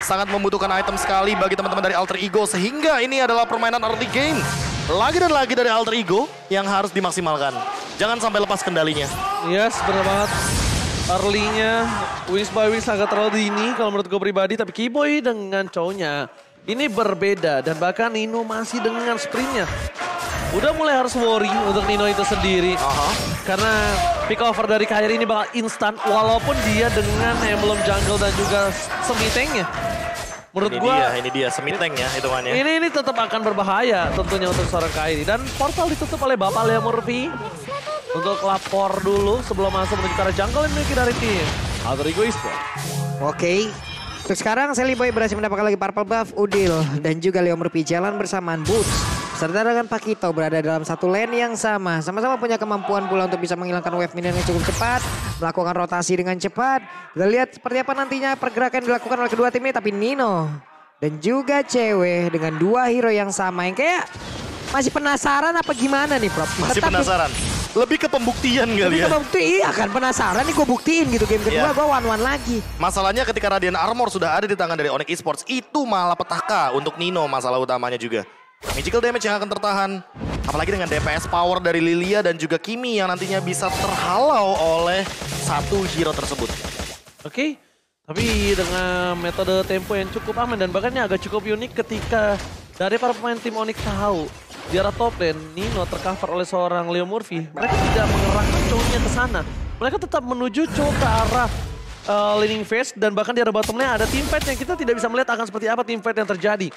sangat membutuhkan item sekali bagi teman-teman dari Alter Ego. Sehingga ini adalah permainan early game. Lagi dan lagi dari Alter Ego yang harus dimaksimalkan. Jangan sampai lepas kendalinya. Yes, benar banget. Early-nya Wings by Wings agak terlalu dini kalau menurut gue pribadi. Tapi Kiboy dengan cowoknya ini berbeda. Dan bahkan Nino masih dengan sprintnya. Udah mulai harus worry untuk Nino itu sendiri. Karena pick over dari Kairi ini bakal instan. Walaupun dia dengan emblem jungle dan juga semi-tanknya. Menurut gue ini dia semi-tank ya hitungannya. Ini tetap akan berbahaya tentunya untuk seorang Kairi. Dan portal ditutup oleh Bapak Leo Murphy. Untuk lapor dulu sebelum masuk menuju ke arah jungle yang dimiliki dari tim Alter Ego Esports. Oke. Untuk sekarang Celiboy berhasil mendapatkan lagi purple buff, Udil dan juga Leo Murphy jalan bersamaan Boots. Serta dengan Pakito berada dalam satu lane yang sama. Sama-sama punya kemampuan pula untuk bisa menghilangkan wave minion yang cukup cepat. Melakukan rotasi dengan cepat. Kita lihat seperti apa nantinya pergerakan yang dilakukan oleh kedua tim ini. Tapi Nino dan juga Cewek dengan dua hero yang sama. Yang kayak masih penasaran apa gimana nih Prof? Masih penasaran. Lebih ke pembuktian kali ya. Iya kan penasaran nih gue buktiin gitu. Game kedua gue one-one lagi. Masalahnya ketika Radiant Armor sudah ada di tangan dari Onyx Esports. Itu malah petaka untuk Nino masalah utamanya juga. Magical damage yang akan tertahan. Apalagi dengan DPS power dari Lilia dan juga Kimi yang nantinya bisa terhalau oleh satu hero tersebut. Oke, tapi dengan metode tempo yang cukup aman dan bahkan agak cukup unik ketika dari para pemain tim Onyx tahu di arah top lane Nino tercover oleh seorang Leo Murphy. Mereka tidak mengerahkan cowoknya ke sana. Mereka tetap menuju cowok ke arah laning phase dan bahkan di arah bottom lane ada team fight yang kita tidak bisa melihat akan seperti apa team fight yang terjadi.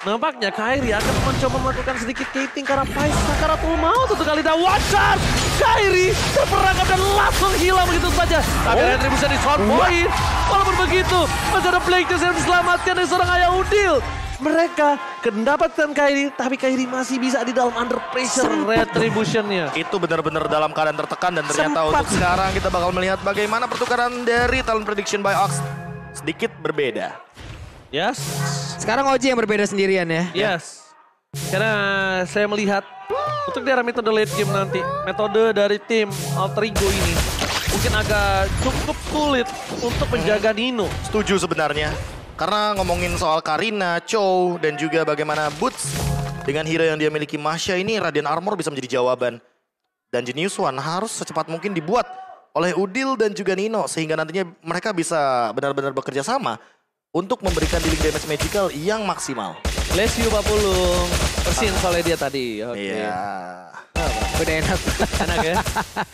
Nampaknya Kairi akan mencoba melakukan sedikit gating karena Pais Sakaratul Maut untuk kali dan wajar. Kairi terperangkap dan langsung hilang begitu saja. Tapi Henry bisa di short point. Walaupun begitu, masih ada Blake Juice yang diselamatkan dari seorang Ayah Udil. Mereka mendapatkan Kairi, tapi Kairi masih bisa di dalam under pressure retribution-nya. Itu benar-benar dalam keadaan tertekan dan ternyata untuk sekarang kita bakal melihat bagaimana pertukaran dari talent prediction by Ox sedikit berbeda. Yes. Sekarang Oji yang berbeda sendirian ya. Yes. Karena saya melihat untuk di arah metode late game nanti, metode dari tim Alter Ego ini mungkin agak cukup sulit untuk menjaga Nino. Setuju sebenarnya. Karena ngomongin soal Karina, Chow, dan juga bagaimana Boots dengan hero yang dia miliki Masha ini, Radiant Armor bisa menjadi jawaban. Dan Genius One harus secepat mungkin dibuat oleh Udil dan juga Nino. Sehingga nantinya mereka bisa benar-benar bekerja sama untuk memberikan dealing damage magical yang maksimal. Bless you Pak Pulung. Persin soalnya dia tadi. Iya. Udah enak. Enak ya?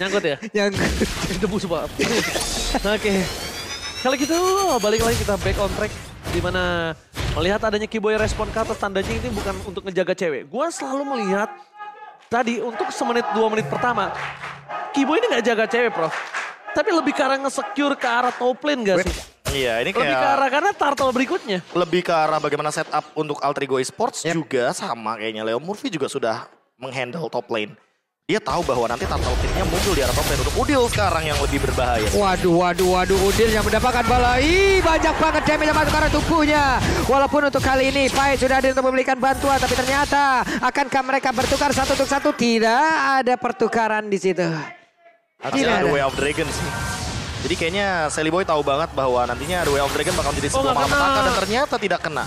Nyangkut ya? Nyangkut. Debu Pak. Oke. Kalau gitu balik lagi kita back on track. Dimana melihat adanya Kiboy respon ke atas tandanya ini bukan untuk ngejaga cewek. Gua selalu melihat tadi untuk semenit 2 menit pertama. Kiboy ini gak jaga cewek Prof. Tapi lebih ke arah nge-secure ke arah top lane gak sih? Iya, ini kayak lebih ke arah karena turtle berikutnya. Lebih ke arah bagaimana setup untuk Alter Ego Esports juga sama kayaknya Leo Murphy juga sudah menghandle top lane. Dia tahu bahwa nanti turtle pitnya muncul di arah top lane untuk Udil sekarang yang lebih berbahaya. Waduh, Udil yang mendapatkan balai. Banyak banget damage yang masuk ke arah tubuhnya. Walaupun untuk kali ini Pai sudah ada untuk memberikan bantuan, tapi ternyata akankah mereka bertukar satu untuk satu? Tidak ada pertukaran di situ. Harusnya ada Way of Dragon sih. Jadi kayaknya Celiboy tahu banget bahwa nantinya The Way of Dragon bakal menjadi sebuah malapetaka dan ternyata tidak kena.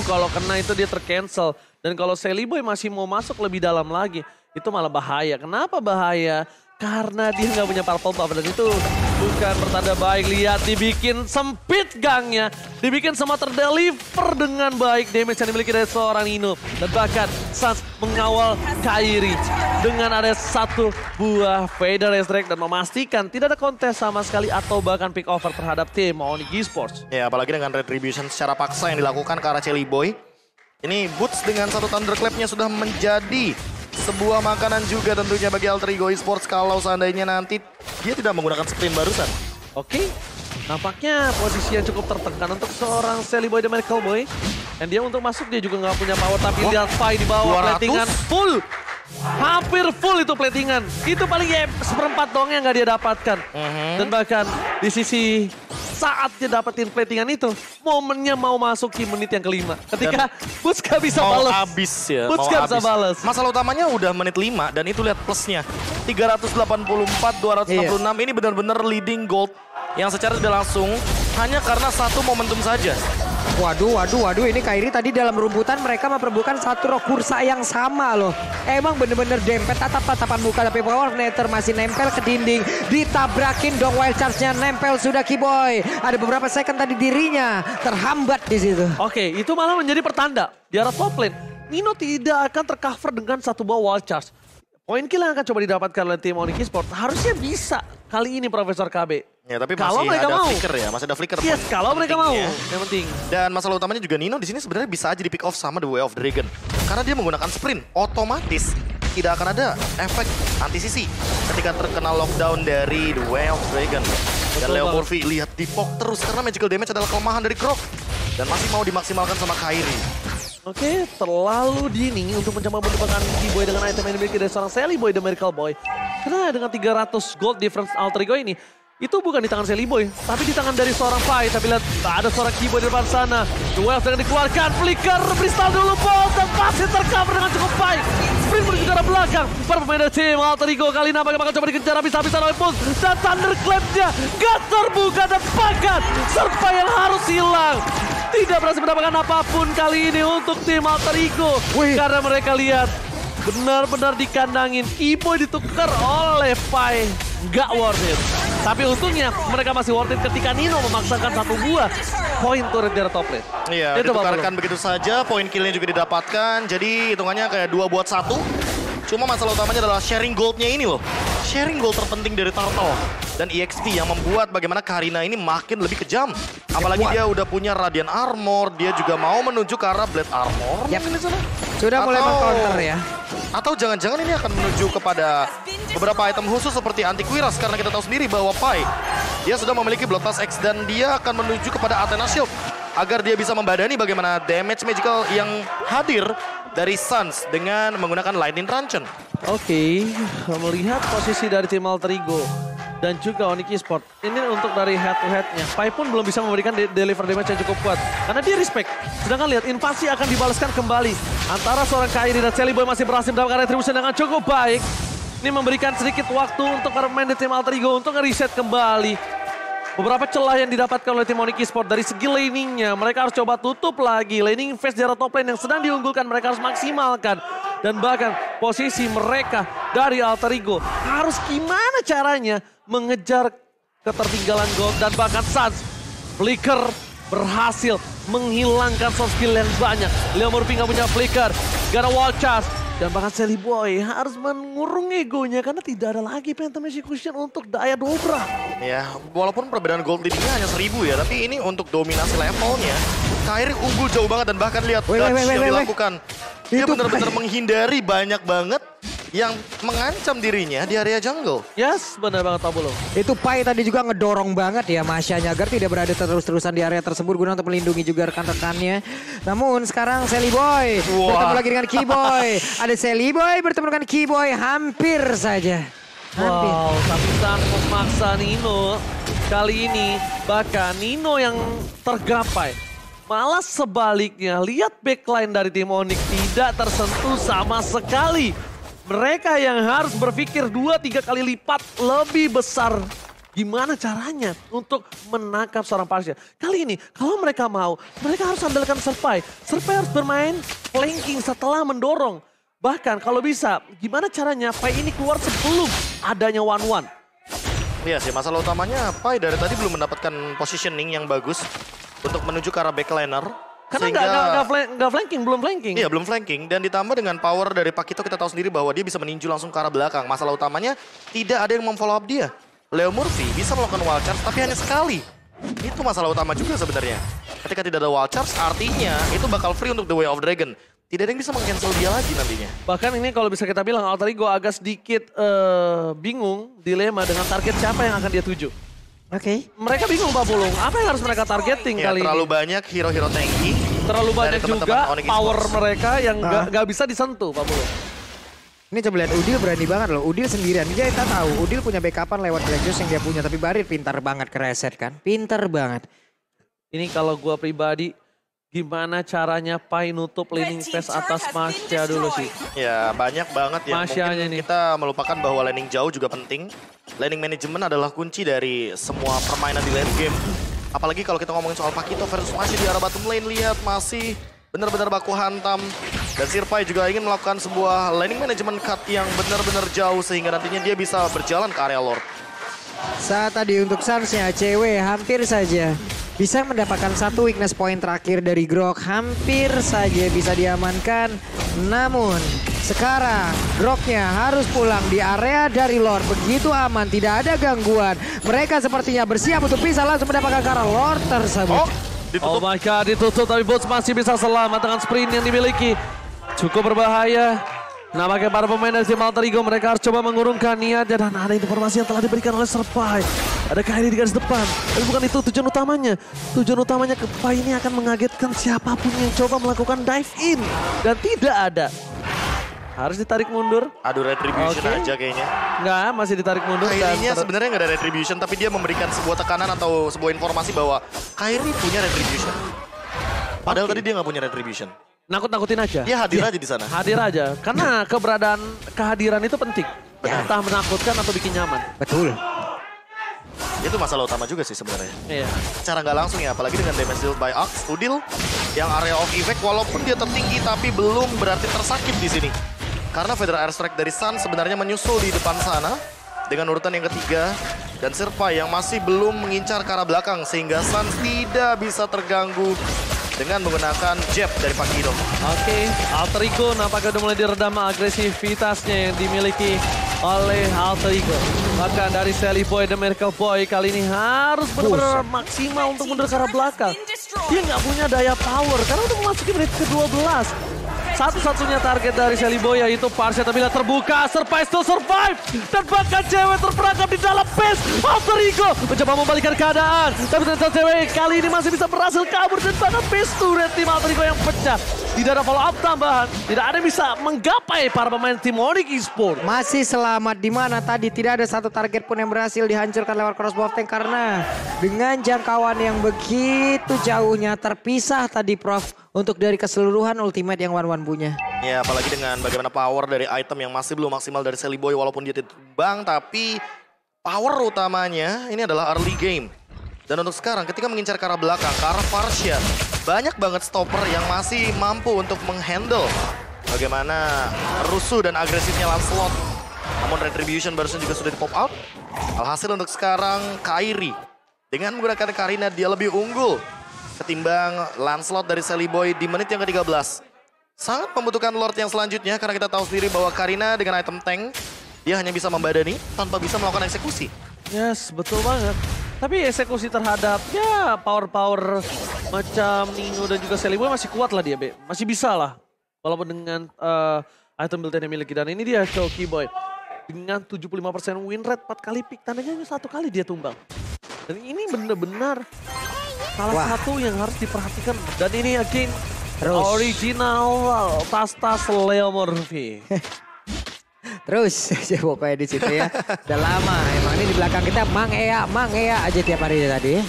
Kalau kena itu dia tercancel. Dan kalau Celiboy masih mau masuk lebih dalam lagi, itu malah bahaya. Kenapa bahaya? Karena dia nggak punya purple buff dan itu bukan pertanda baik. Lihat dibikin sempit gangnya, dibikin semua terdeliver dengan baik damage yang dimiliki dari seorang Nino. Dan bahkan Sans mengawal Kairi dengan ada satu buah Vader Strike dan memastikan tidak ada kontes sama sekali atau bahkan pick over terhadap tim Onyx Esports. Ya apalagi dengan retribution secara paksa yang dilakukan ke arah Celiboy. Ini Boots dengan satu Thunderclap-nya sudah menjadi sebuah makanan juga tentunya bagi Alter Ego Esports kalau seandainya nanti dia tidak menggunakan sprint barusan. Oke, nampaknya posisi yang cukup tertekan untuk seorang Celiboy The Medical Boy. Dan dia untuk masuk dia juga nggak punya power, tapi lihat Pai di bawah platingan full. Hampir full itu platingan. Itu paling ya seperempat doang yang nggak dia dapatkan. Dan bahkan di sisi saat dia dapetin platingan itu, momennya mau masuk di menit yang kelima. Ketika Boots gak bisa balas. Mau habis ya. Boots gak bisa balas. Masalah utamanya udah menit 5 dan itu lihat plusnya. 384, 266 ini benar-benar leading gold. Yang secara tidak langsung hanya karena satu momentum saja. Waduh, ini Kairi tadi dalam rumputan mereka memperebutkan satu roh kursa yang sama loh. Emang bener-bener dempet tatap-tatapan muka, tapi Power Nether masih nempel ke dinding. Ditabrakin dong, wild charge-nya nempel sudah Keyboy. Ada beberapa second tadi dirinya terhambat di situ. Oke, itu malah menjadi pertanda di arah top lane. Nino tidak akan tercover dengan satu buah wild charge. Poin kill yang akan coba didapatkan oleh tim Onyx Esports harusnya bisa kali ini Profesor KB. Ya, tapi kalau masih mereka ada mau. flicker ya, masih ada flicker. Yes, kalau mereka mau. pentingnya. Yang penting. Dan masalah utamanya juga Nino di sini sebenarnya bisa aja di pick off sama The Way of Dragon. Karena dia menggunakan sprint, otomatis tidak akan ada efek anti-sisi ketika terkena lockdown dari The Way of Dragon. Dan Leo Murphy lihat di poke terus karena magical damage adalah kelemahan dari Grok. Dan masih mau dimaksimalkan sama Kairi. Oke, terlalu dini untuk mencoba mendapatkan Keyboy dengan item yang dimiliki dari seorang Sally Boy, The Miracle Boy. Karena dengan 300 gold difference alter ego ini, itu bukan di tangan Sally Boy, tapi di tangan dari seorang Pai. Tapi lihat, ada seorang Keyboy di depan sana. The Wells dengan dikeluarkan, flicker, Bristol dulu, Bolt, dan pasti tercover dengan cukup baik. Sprint menuju ke arah belakang. Para pemain dari tim alter ego kali ini bakal coba dikejar habis-habisan oleh Pulse. Dan Thunderclap-nya gak terbuka dan bahkan Serpa yang harus hilang. Tidak berhasil mendapatkan apapun kali ini untuk tim alter ego. Karena mereka lihat benar-benar dikandangin. Keyboy ditukar oleh Pai. Gak worth it. Tapi untungnya mereka masih worth it ketika Nino memaksakan satu buah poin turret dari top lane. Iya, ditukarkan begitu saja. Poin killnya juga didapatkan. Jadi hitungannya kayak 2 buat 1. Cuma masalah utamanya adalah sharing goldnya ini loh. Sharing gold terpenting dari Turtle dan EXP yang membuat bagaimana Karina ini makin lebih kejam. Apalagi dia udah punya Radiant Armor, dia juga mau menuju ke arah Blade Armor. Yap. Sudah mulai meng-counter ya. Atau jangan-jangan ini akan menuju kepada beberapa item khusus seperti Anti Cuirass. Karena kita tahu sendiri bahwa Pai, dia sudah memiliki Bloodlust X dan dia akan menuju kepada Athena Shield. Agar dia bisa membadani bagaimana damage magical yang hadir dari Suns dengan menggunakan Lightning Truncheon. Oke, melihat posisi dari tim Alter Ego dan juga Onyx Esports. Ini untuk dari head to headnya. Pai pun belum bisa memberikan deliver damage yang cukup kuat. Karena dia respect. Sedangkan lihat invasi akan dibalaskan kembali. Antara seorang Kairi dan Sally Boy masih berhasil mendapatkan retribution dengan cukup baik. Ini memberikan sedikit waktu untuk para pemain di tim Alter Ego untuk nge-reset kembali. Beberapa celah yang didapatkan oleh tim Onyx Esports dari segi laningnya. Mereka harus coba tutup lagi. Laning phase di arah top lane yang sedang diunggulkan mereka harus maksimalkan. Dan bahkan posisi mereka dari Alter Ego harus gimana caranya mengejar ketertinggalan gold. Dan bahkan Suns flicker berhasil menghilangkan soft skill yang banyak. Leo Murphy nggak punya flicker, gak ada wall charge. Dan bahkan Sally Boy harus mengurung egonya karena tidak ada lagi Phantom Execution untuk daya dobra. Ya, walaupun perbedaan gold leadingnya hanya 1000 ya, tapi ini untuk dominasi levelnya, Kairi unggul jauh banget dan bahkan lihat dodge yang dilakukan. Dia benar-benar menghindari banyak banget yang mengancam dirinya di area jungle. Yes, benar banget Pak Bolo. Itu Pai tadi juga ngedorong banget ya Masyanya agar tidak berada terus-terusan di area tersebut guna untuk melindungi juga rekan-rekannya. Namun sekarang Sally Boy bertemu lagi dengan Keyboy. Ada Sally Boy bertemu dengan Keyboy hampir saja. Hampir. Wow, tapi Suns memaksa Nino. Kali ini bahkan Nino yang tergapai. Malah sebaliknya, lihat backline dari tim Onyx tidak tersentuh sama sekali. Mereka yang harus berpikir 2-3 kali lipat lebih besar. Gimana caranya untuk menangkap seorang Pasha. Kali ini kalau mereka mau, mereka harus andalkan Serpai. Serpai harus bermain flanking setelah mendorong. Bahkan kalau bisa, gimana caranya Pai ini keluar sebelum adanya 1-1. Iya sih, masalah utamanya Pai dari tadi belum mendapatkan positioning yang bagus untuk menuju ke arah backliner. Karena nggak flanking, belum flanking. Iya, belum flanking. Dan ditambah dengan power dari Pakito kita tahu sendiri bahwa dia bisa meninju langsung ke arah belakang. Masalah utamanya tidak ada yang memfollow up dia. Leo Murphy bisa melakukan wild charge tapi hanya sekali. Itu masalah utama juga sebenarnya. Ketika tidak ada wild charge artinya itu bakal free untuk The Way of Dragon. Tidak ada yang bisa meng-cancel dia lagi nantinya. Bahkan ini kalau bisa kita bilang Alter Ego agak sedikit bingung, dilema dengan target siapa yang akan dia tuju. Oke. Mereka bingung Pak Bulung, apa yang harus mereka targeting Ya, kali terlalu ini? banyak hero-hero tanky. Terlalu banyak juga Onyx power Esports. mereka yang gak bisa disentuh Pak Bulung. Ini coba lihat Udil berani banget loh. Udil sendirian. Dia kita tahu Udil punya backupan lewat Black Juice yang dia punya. Tapi Barit pintar banget ke reset kan. Pintar banget. Ini kalau gua pribadi, gimana caranya Pai nutup laning phase atas Masya dulu sih. Ya banyak banget ya. Masyanya Mungkin nih. kita melupakan bahwa laning jauh juga penting. Laning management adalah kunci dari semua permainan di late game. Apalagi kalau kita ngomongin soal Pakito versus masih di arah bottom lane, lihat masih benar-benar baku hantam. Dan Sirpai juga ingin melakukan sebuah laning management cut yang benar-benar jauh sehingga nantinya dia bisa berjalan ke area Lord. Saat tadi untuk Suns-nya cewek hampir saja bisa mendapatkan satu weakness point terakhir dari Grok. Hampir saja bisa diamankan. Namun sekarang Groknya harus pulang di area dari Lord. Begitu aman, tidak ada gangguan. Mereka sepertinya bersiap untuk bisa langsung mendapatkan ke arah Lord tersebut. Oh my god, ditutup tapi Boots masih bisa selamat dengan sprint yang dimiliki. Cukup berbahaya. Nampaknya para pemain dari tim Alter Ego mereka harus coba mengurungkan niatnya. Dan ada informasi yang telah diberikan oleh Sirpai. Ada Kairi di garis depan. Tapi bukan itu tujuan utamanya. Tujuan utamanya Pai ini akan mengagetkan siapapun yang coba melakukan dive in. Dan tidak ada. Harus ditarik mundur. Aduh, retribution aja kayaknya. Enggak, masih ditarik mundur. Kairinya sebenarnya nggak ada retribution, tapi dia memberikan sebuah tekanan atau sebuah informasi bahwa Kairi punya retribution. Padahal tadi dia nggak punya retribution. Nakut-nakutin aja. Dia hadir aja di sana. Hadir aja. Karena kehadiran itu penting. Entah menakutkan atau bikin nyaman. Betul. Itu masalah utama juga sih sebenarnya. Iya. Secara nggak langsung ya, apalagi dengan damage dealt by Axe, Udil yang area of effect walaupun dia tertinggi tapi belum berarti tersakit di sini. Karena Federal Airstrike dari Sun sebenarnya menyusul di depan sana dengan urutan yang ketiga. Dan Sirpai yang masih belum mengincar ke arah belakang sehingga Sun tidak bisa terganggu dengan menggunakan jab dari Pakito. Oke, Alter Ego nampaknya udah mulai diredam agresivitasnya yang dimiliki oleh Alter Ego. Bahkan dari Sally Boy dan Miracle Boy kali ini harus benar-benar maksimal untuk mundur ke arah belakang. Dia nggak punya daya power karena udah memasuki menit ke-12. Satu-satunya target dari Sally Boy yaitu Parsha, tapi bila terbuka, Sirpai still survive. Dan bahkan cewek terperangkap di dalam base. Alter Ego mencoba membalikkan keadaan. Tapi ternyata cewek kali ini masih bisa berhasil kabur. Dan bahkan base turret tim Alter Ego yang pecah. Tidak ada follow up tambahan. Tidak ada yang bisa menggapai para pemain tim Onyx Esports. Masih selamat di mana tadi tidak ada satu target pun yang berhasil dihancurkan lewat crossbow tank karena dengan jangkauan yang begitu jauhnya terpisah tadi Prof untuk dari keseluruhan ultimate yang Wan punya. Ya apalagi dengan bagaimana power dari item yang masih belum maksimal dari Sally Boy walaupun dia terbang, tapi power utamanya ini adalah early game. Dan untuk sekarang ketika mengincar ke arah belakang, ke arah Parsha, banyak banget stopper yang masih mampu untuk menghandle bagaimana rusuh dan agresifnya Lancelot. Namun Retribution barusan juga sudah di pop out. Alhasil untuk sekarang Kairi dengan menggunakan Karina dia lebih unggul ketimbang Lancelot dari Sally Boy di menit yang ke-13. Sangat membutuhkan Lord yang selanjutnya karena kita tahu sendiri bahwa Karina dengan item tank dia hanya bisa membadani tanpa bisa melakukan eksekusi. Yes, betul banget. Tapi eksekusi terhadap ya power-power macam Nino dan juga Sally Boy masih kuat lah dia, Be. Masih bisa lah. Walaupun dengan item build yang dimiliki. Dan ini dia Shoki Boy. Dengan 75% win rate 4 kali pick. Tandanya hanya 1 kali dia tumbang. Dan ini benar-benar salah satu yang harus diperhatikan. Dan ini again original tas-tas Leo Murphy. Terus pokoknya di situ ya. Udah lama emang ini di belakang kita Mang Ea aja tiap hari tadi.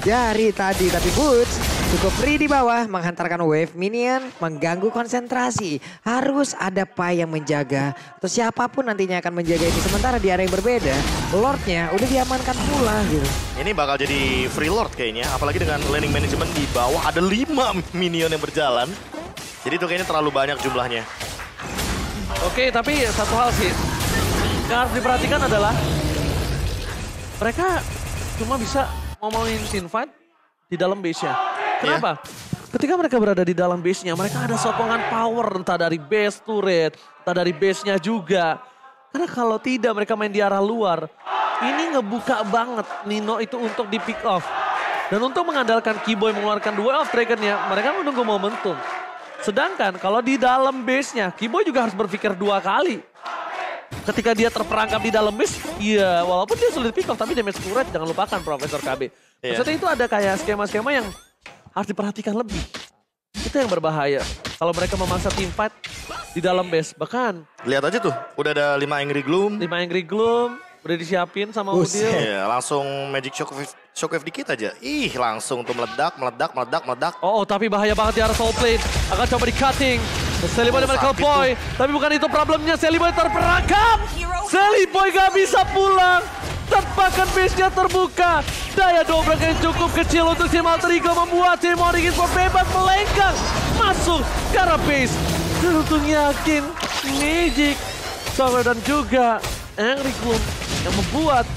Dari tadi tapi Boots cukup free di bawah menghantarkan wave minion mengganggu konsentrasi. Harus ada Pai yang menjaga atau siapapun nantinya akan menjaga ini. Sementara di area yang berbeda Lordnya udah diamankan pula gitu. Ini bakal jadi free Lord kayaknya. Apalagi dengan laning management di bawah ada 5 minion yang berjalan. Jadi itu kayaknya terlalu banyak jumlahnya. Oke, tapi satu hal sih yang harus diperhatikan adalah mereka cuma bisa ngomongin teamfight di dalam base-nya. Kenapa? Ketika mereka berada di dalam base-nya, mereka ada sokongan power entah dari base turret, entah dari base-nya juga. Karena kalau tidak mereka main di arah luar, ini ngebuka banget Nino itu untuk di pick off. Dan untuk mengandalkan Keyboy mengeluarkan Duel of Dragon-nya, mereka menunggu momentum. Sedangkan kalau di dalam base-nya, Keyboy juga harus berpikir 2 kali. Ketika dia terperangkap di dalam base, ya walaupun dia sulit pick off, tapi damage turret jangan lupakan Profesor KB. Maksudnya itu ada kayak skema-skema yang harus diperhatikan lebih. Itu yang berbahaya. Kalau mereka memaksa teamfight di dalam base, bahkan. Lihat aja tuh, udah ada 5 Angry Gloom. 5 Angry Gloom, udah disiapin sama Udil. Iya, langsung Magic Shockwave dikit aja. Ih, langsung tuh meledak. Oh, tapi bahaya banget di arah Soul Plate. Akan coba di-cutting. Sally Boy dan Miracle Boy. Tapi bukan itu problemnya, Sally Boy terperangkap. Sally Boy gak bisa pulang. Dan bahkan base-nya terbuka. Daya dobrak yang cukup kecil untuk tim Alter Ego membuat tim Onyx Esports bebas melenggang masuk ke arah base. Dan untuk yakin Magic, Solar dan juga Angry Gloom yang membuat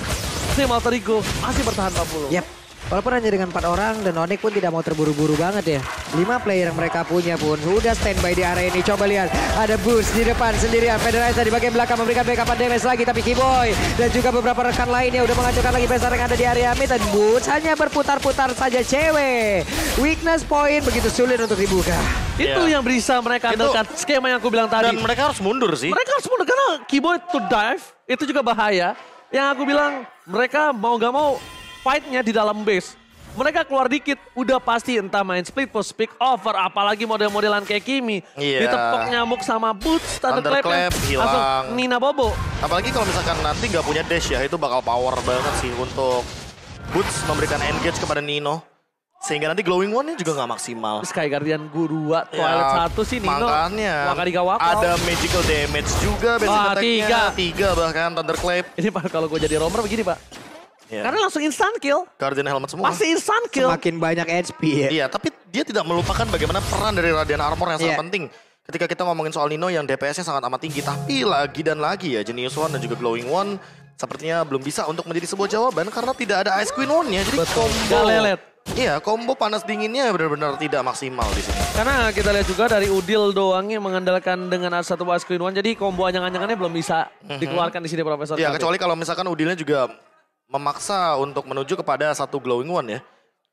tim Alter Ego masih bertahan 40. Yap. Walaupun hanya dengan 4 orang dan Onyx pun tidak mau terburu-buru banget ya. 5 player yang mereka punya pun sudah standby di area ini. Coba lihat, ada Boots di depan sendirian. Federiza di bagian belakang memberikan backup damage lagi. Tapi Keyboy dan juga beberapa rekan lainnya udah menghancurkan lagi besar yang ada di area mid. Dan Boots hanya berputar-putar saja cewek. Weakness point begitu sulit untuk dibuka. Itu yang bisa mereka andalkan. Skema yang aku bilang tadi. Dan mereka harus mundur sih. Mereka harus mundur karena Keyboy to dive itu juga bahaya. Yang aku bilang mereka mau gak mau fight-nya di dalam base. Mereka keluar dikit, udah pasti entah main split post, pick over, apalagi model-modelan kayak Kimi. Ditepok nyamuk sama Boots, Thunderclap hilang. Nina Bobo. Apalagi kalau misalkan nanti nggak punya dash ya, itu bakal power banget sih untuk Boots memberikan engage kepada Nino. Sehingga nanti Glowing One-nya juga nggak maksimal. Sky Guardian Guru 2, Twilight 1 sih Nino. Makanya ada magical damage juga basic attack-nya. 3 bahkan Thunderclap. Ini Pak, kalau gue jadi roamer begini Pak. Karena langsung instant kill. Guardian helmet semua. Pasti instant kill. Semakin banyak HP ya. Iya, tapi dia tidak melupakan bagaimana peran dari Radiant Armor yang sangat penting. Ketika kita ngomongin soal Nino yang DPS-nya sangat amat tinggi. Tapi lagi dan lagi ya, Genius One dan juga Glowing One sepertinya belum bisa untuk menjadi sebuah jawaban karena tidak ada Ice Queen One-nya. Jadi combo. Lelet. Iya, combo panas dinginnya benar-benar tidak maksimal di sini. Karena kita lihat juga dari Udil doangnya mengandalkan dengan satu Ice Queen One. Jadi combo anyang-anyangannya belum bisa dikeluarkan di sini Profesor. Iya, kecuali kalau misalkan Udilnya juga memaksa untuk menuju kepada satu Glowing One ya.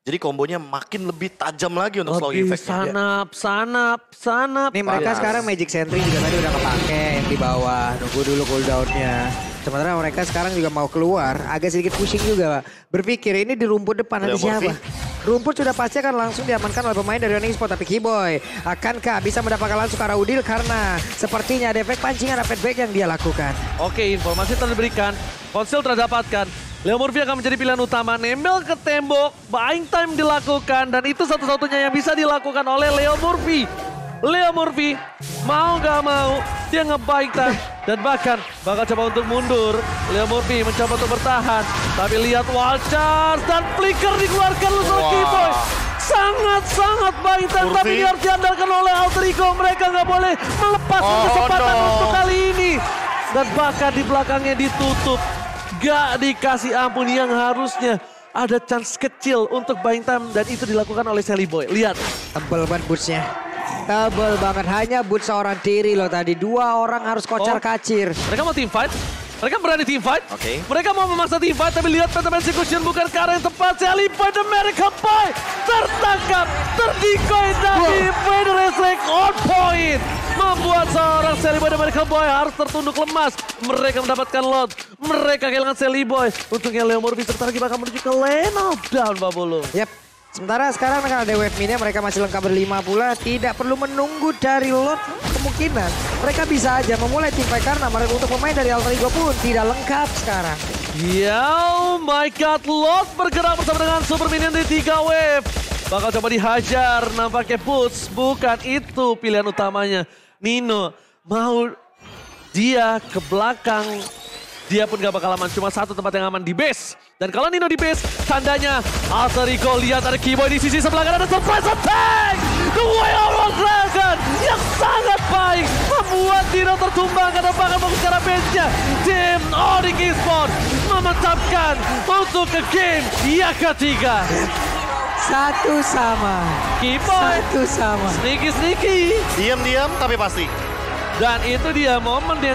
Jadi kombonya makin lebih tajam lagi untuk slow effect-nya. Sanap. Nih mereka sekarang Magic Sentry juga tadi udah kepake yang di bawah. Nunggu dulu cooldown-nya. Sementara mereka sekarang juga mau keluar. Agak sedikit pushing juga Pak. Berpikir ini di rumput depan nanti siapa? Rumput sudah pasti akan langsung diamankan oleh pemain dari Onyx Esports. Tapi Keyboy akankah bisa mendapatkan langsung ke arah Udil? Karena sepertinya ada efek pancingan, ada feedback yang dia lakukan. Oke, informasi telah diberikan. Konsil telah dapatkan. Leo Murphy akan menjadi pilihan utama, nembel ke tembok, buying time dilakukan, dan itu satu-satunya yang bisa dilakukan oleh Leo Murphy. Leo Murphy mau gak mau, dia nge-buying time, dan bahkan bakal coba untuk mundur. Leo Murphy mencoba untuk bertahan, tapi lihat wall charge dan flicker dikeluarkan oleh Keyboy. Sangat-sangat buying time, tapi dia harus diandalkan oleh Alter Ego. Mereka gak boleh melepaskan kesempatan untuk kali ini. Dan bahkan di belakangnya ditutup. Gak dikasih ampun yang harusnya ada chance kecil untuk buying time dan itu dilakukan oleh Sally Boy. Lihat. Tebel banget bootsnya. Tebel banget. Hanya boots seorang diri loh tadi. 2 orang harus kocar kacir. Mereka mau team fight. Mereka berani team fight. Mereka mau memaksa team fight tapi lihat Phantom Execution bukan ke arah yang tepat. Sally Boy the Miracle Boy tertangkap. Terdikoy dari Federiza on point. Membuat seorang Sally Boy dan Miracle Boy harus tertunduk lemas. Mereka mendapatkan lot. Mereka kehilangan Sally Boy. Untungnya Leo Murphy sebentar lagi bakal menuju ke lane of down Babolo. Yap. Sementara sekarang dengan ada wave mid-nya mereka masih lengkap berlima pula. Tidak perlu menunggu dari lot kemungkinan. Mereka bisa aja memulai tim fight karena mereka untuk pemain dari Alter Ego pun tidak lengkap sekarang. Oh my god, Lot bergerak bersama dengan super minion di 3 wave. Bakal coba dihajar, nampaknya Boots. Bukan itu pilihan utamanya. Nino mau dia ke belakang. Dia pun gak bakal aman, cuma satu tempat yang aman di base. Dan kalau Nino di base, tandanya Alter Ego lihat ada Keyboy di sisi sebelah kanan, ada surprise attack! The Way of Dragon yang sangat baik membuat Nino tertumbangkan dan bahkan fokus ke arah base-nya. Tim Onyx Esports mementapkan untuk ke game yang ketiga. Satu sama. Keyboy. Satu sama. Sneaky. Diam-diam tapi pasti. Dan itu dia momen dia